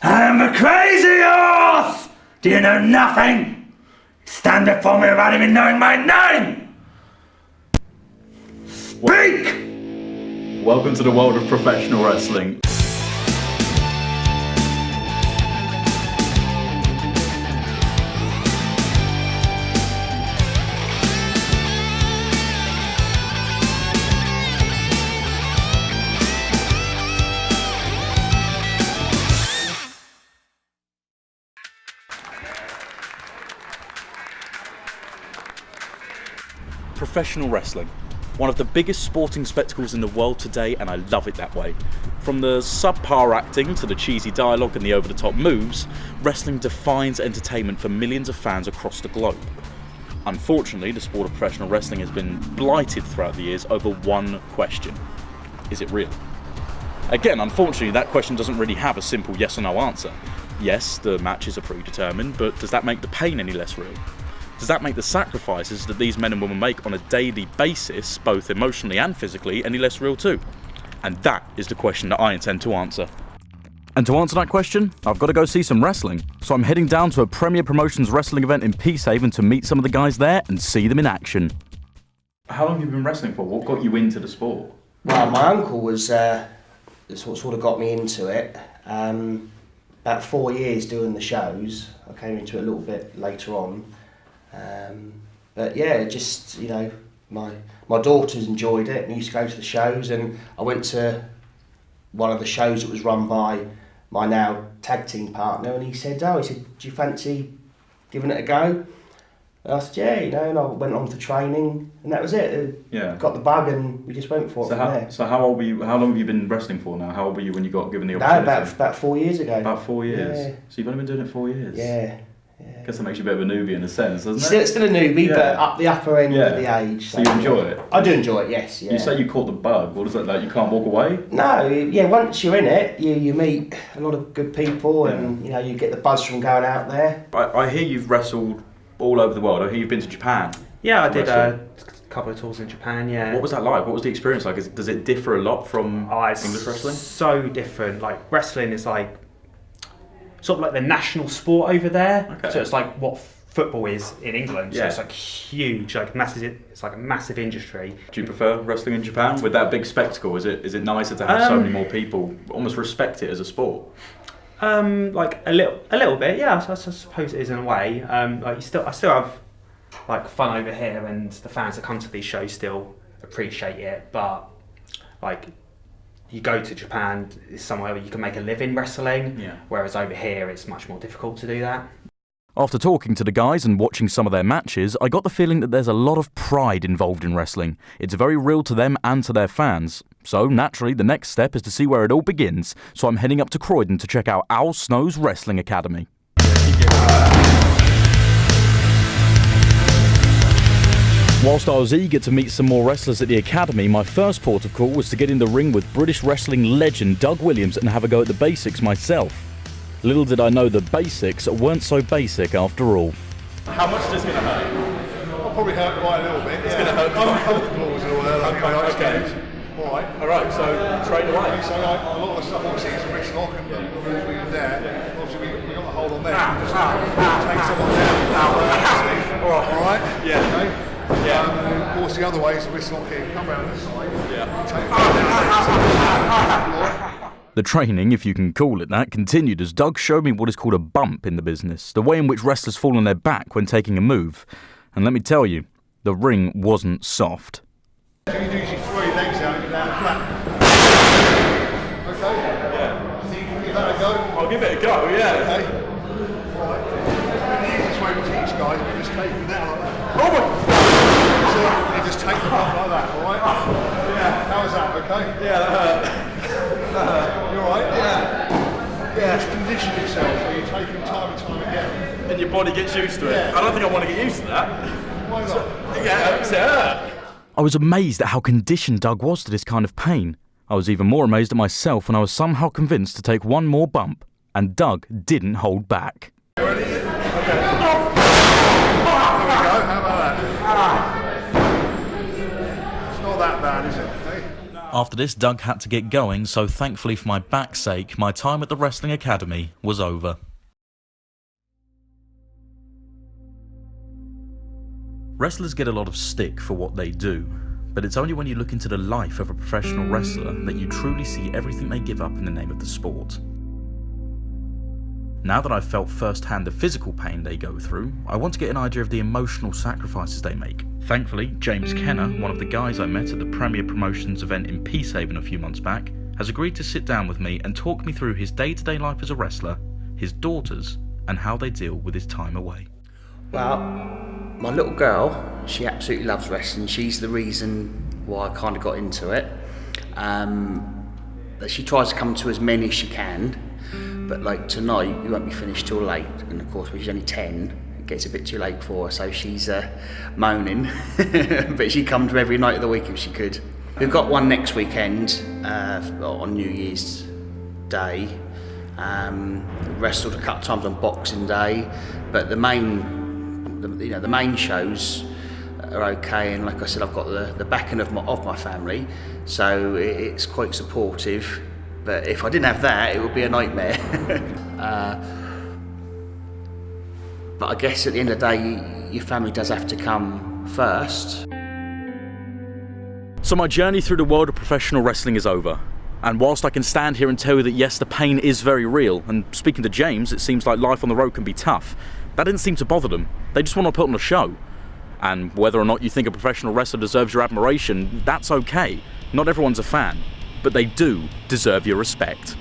I am a crazy horse! Do you know nothing? Stand before me without even knowing my name! Speak! Welcome to the world of professional wrestling. Professional wrestling. One of the biggest sporting spectacles in the world today, and I love it that way. From the subpar acting to the cheesy dialogue and the over-the-top moves, wrestling defines entertainment for millions of fans across the globe. Unfortunately, the sport of professional wrestling has been blighted throughout the years over one question. Is it real? Again, unfortunately, that question doesn't really have a simple yes or no answer. Yes, the matches are predetermined, but does that make the pain any less real? Does that make the sacrifices that these men and women make on a daily basis, both emotionally and physically, any less real too? And that is the question that I intend to answer. And to answer that question, I've got to go see some wrestling. So I'm heading down to a Premier Promotions wrestling event in Peacehaven to meet some of the guys there and see them in action. How long have you been wrestling for? What got you into the sport? Well, my uncle was that's what sort of got me into it. About 4 years doing the shows. I came into it a little bit later on. But yeah, just, you know, my daughters enjoyed it and used to go to the shows, and I went to one of the shows that was run by my now tag team partner, and he said, do you fancy giving it a go? And I said, yeah, you know, and I went on to training, and that was it. Yeah. Got the bug, and we just went for it from there. So how old were you? How long have you been wrestling for now? How old were you when you got given the opportunity? No, about 4 years ago. About 4 years? Yeah. So you've only been doing it 4 years? Yeah. I guess that makes you a bit of a newbie in a sense, doesn't it? Still a newbie, but up the upper end of the age. So you enjoy it? I do enjoy it, yes. Yeah. You say you caught the bug. What is that like? You can't walk away? No, yeah. Once you're in it, you meet a lot of good people, and you know you get the buzz from going out there. I hear you've wrestled all over the world. I hear you've been to Japan. Yeah, I did a couple of tours in Japan. Yeah. What was that like? What was the experience like? Does it differ a lot from It's English wrestling? so different. Like wrestling is like sort of like the national sport over there. Okay. So it's like what football is in England. Yeah. So it's like huge, like massive. It's like a massive industry. Do you prefer wrestling in Japan with that big spectacle? Is it nicer to have so many more people almost respect it as a sport? Like a little bit. Yeah, I suppose it is in a way. Like I still have like fun over here, and the fans that come to these shows still appreciate it. But like, you go to Japan, it's somewhere where you can make a living wrestling. Yeah. Whereas over here, it's much more difficult to do that. After talking to the guys and watching some of their matches, I got the feeling that there's a lot of pride involved in wrestling. It's very real to them and to their fans. So naturally, the next step is to see where it all begins. So I'm heading up to Croydon to check out Al Snow's Wrestling Academy. Whilst I was eager to meet some more wrestlers at the academy, my first port of call was to get in the ring with British wrestling legend Doug Williams and have a go at the basics myself. Little did I know the basics weren't so basic after all. How much is this going to hurt? I'll probably hurt quite a little bit. It's going to hurt quite uncomfortable as well. Okay. Alright, so straight away. So a lot of the stuff obviously is wrist lock and the moves we did there. Obviously we got the hold on there. Just take someone down. Alright? Yeah. Okay. Yeah. And of course the other way is the wrist lock here. Come around this side. Yeah. Take The training, if you can call it that, continued as Doug showed me what is called a bump in the business, the way in which wrestlers fall on their back when taking a move. And let me tell you, the ring wasn't soft. So you do your 3 legs out and you're down flat. Okay? Yeah. So you can give that a go? I'll give it a go, yeah. Okay. Right. The easiest way to teach guys is just take them down like that. Oh my! So you just take them up like that, alright? Yeah. How was that, okay? Yeah, that hurt. You alright? Yeah. Yeah. Just condition yourself so you're taking time and time again. And your body gets used to it. Yeah. I don't think I want to get used to that. Why not? Yeah, it's hurt. I was amazed at how conditioned Doug was to this kind of pain. I was even more amazed at myself when I was somehow convinced to take one more bump, and Doug didn't hold back. Ready? Okay. There we go, how about that? It's not that bad, is it? Hey? After this, Doug had to get going, so thankfully for my back's sake, my time at the Wrestling Academy was over. Wrestlers get a lot of stick for what they do, but it's only when you look into the life of a professional wrestler that you truly see everything they give up in the name of the sport. Now that I've felt firsthand the physical pain they go through, I want to get an idea of the emotional sacrifices they make. Thankfully, James Kenner, one of the guys I met at the Premier Promotions event in Peacehaven a few months back, has agreed to sit down with me and talk me through his day-to-day life as a wrestler, his daughters, and how they deal with his time away. Well, my little girl, she absolutely loves wrestling. She's the reason why I kind of got into it. But she tries to come to as many as she can. But like tonight, we won't be finished till late. And of course, when she's only 10, it gets a bit too late for her. So she's moaning. But she'd come to every night of the week if she could. We've got one next weekend on New Year's Day. Wrestled a couple of times on Boxing Day. But the main shows are okay, and like I said, I've got the backing of my family, so it's quite supportive. But if I didn't have that, it would be a nightmare. But I guess at the end of the day, your family does have to come first. So my journey through the world of professional wrestling is over. And whilst I can stand here and tell you that yes, the pain is very real, and speaking to James, it seems like life on the road can be tough, that didn't seem to bother them. They just want to put on a show. And whether or not you think a professional wrestler deserves your admiration, that's okay. Not everyone's a fan, but they do deserve your respect.